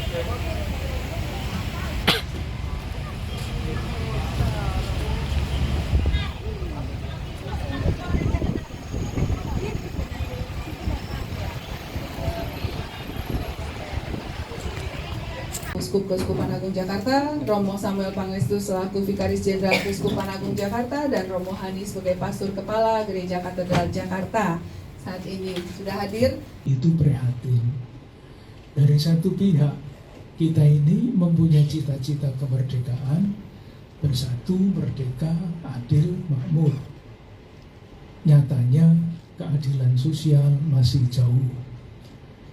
Uskup Keuskupan Agung Jakarta, Romo Samuel Pangestu selaku Vikaris Jenderal Keuskupan Agung Jakarta, dan Romo Hani sebagai Pastor Kepala Gereja Katedral Jakarta saat ini sudah hadir. Itu prihatin. Dari satu pihak, kita ini mempunyai cita-cita kemerdekaan, bersatu, merdeka, adil, makmur. Nyatanya keadilan sosial masih jauh.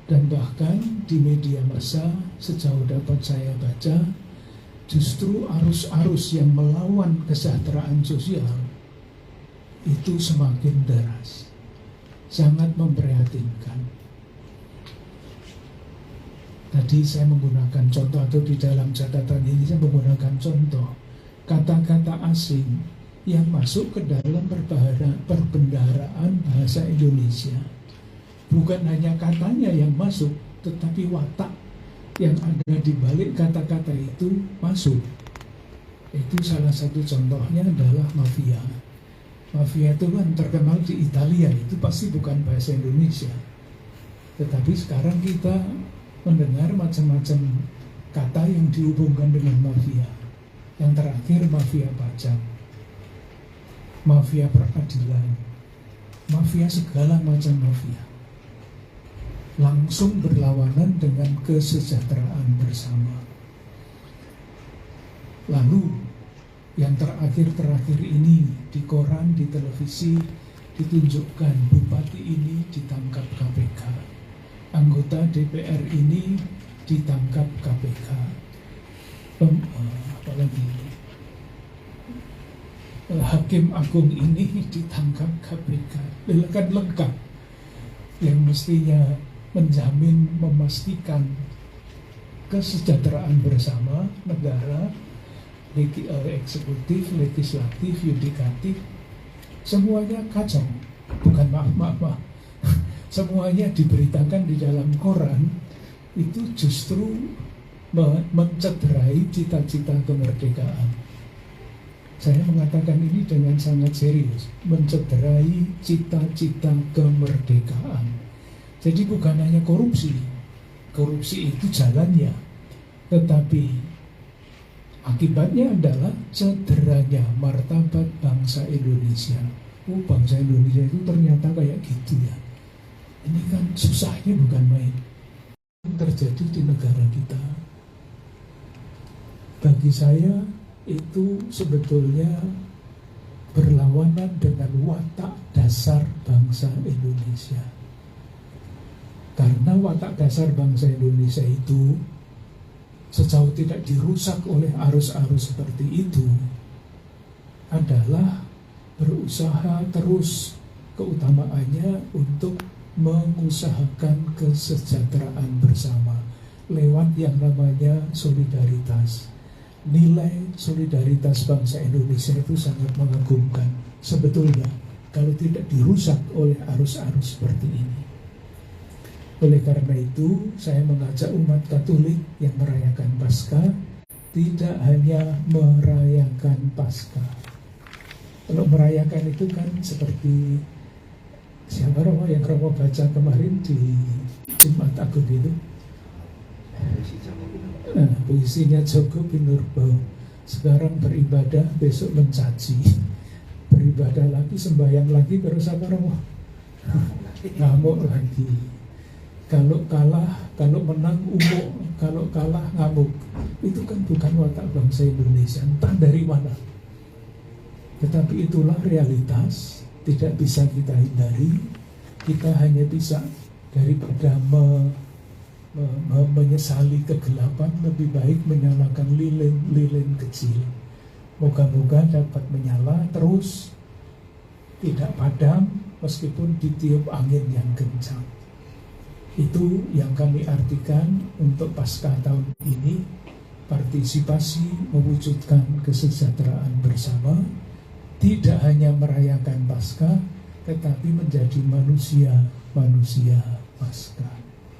Dan bahkan di media massa sejauh dapat saya baca, justru arus-arus yang melawan kesejahteraan sosial itu semakin deras. Sangat memprihatinkan. Tadi saya menggunakan contoh, atau di dalam catatan ini saya menggunakan contoh kata-kata asing yang masuk ke dalam perbendaharaan bahasa Indonesia. Bukan hanya katanya yang masuk, tetapi watak yang ada di balik kata-kata itu masuk. Itu salah satu contohnya adalah mafia. Mafia itu kan terkenal di Italia, itu pasti bukan bahasa Indonesia. Tetapi sekarang kita mendengar macam-macam kata yang dihubungkan dengan mafia. Yang terakhir mafia pajak, mafia peradilan, mafia segala macam mafia. Langsung berlawanan dengan kesejahteraan bersama. Lalu yang terakhir ini di koran, di televisi ditunjukkan bupati ini ditangkap KPK, anggota DPR ini ditangkap KPK, apalagi Hakim Agung ini ditangkap KPK. Kan lengkap, yang mestinya menjamin, memastikan kesejahteraan bersama negara, eksekutif, legislatif, yudikatif, semuanya kacau. Bukan maaf. Semuanya diberitakan di dalam koran, itu justru mencederai cita-cita kemerdekaan. Saya mengatakan ini dengan sangat serius, mencederai cita-cita kemerdekaan. Jadi bukan hanya korupsi itu jalannya, tetapi akibatnya adalah cederanya martabat bangsa Indonesia. Bangsa Indonesia itu ternyata kayak gitu ya. Ini kan susahnya bukan main. Terjadi di negara kita, bagi saya itu sebetulnya berlawanan dengan watak dasar bangsa Indonesia. Karena watak dasar bangsa Indonesia itu sejauh tidak dirusak oleh arus-arus seperti itu adalah berusaha terus, keutamaannya untuk mengusahakan kesejahteraan bersama lewat yang namanya solidaritas. Nilai solidaritas bangsa Indonesia itu sangat mengagumkan sebetulnya kalau tidak dirusak oleh arus-arus seperti ini. Oleh karena itu, saya mengajak umat Katolik yang merayakan Paskah tidak hanya merayakan Paskah. Kalau merayakan itu kan seperti siapa Romo yang Romo baca kemarin di Jumat Agung itu, puisinya Joko Pinurbo. Sekarang beribadah, besok mencaci, beribadah lagi, sembahyang lagi, terus apa Romo? Ngamuk lagi. Kalau kalah, kalau menang umuk, kalau kalah ngamuk. Itu kan bukan watak bangsa Indonesia, entah dari mana. Tetapi itulah realitas, tidak bisa kita hindari. Kita hanya bisa daripada menyesali kegelapan, lebih baik menyalakan lilin kecil. Moga-moga dapat menyala terus, tidak padam meskipun ditiup angin yang kencang. Itu yang kami artikan untuk Paskah tahun ini, partisipasi mewujudkan kesejahteraan bersama, tidak hanya merayakan Paskah, tetapi menjadi manusia Paskah.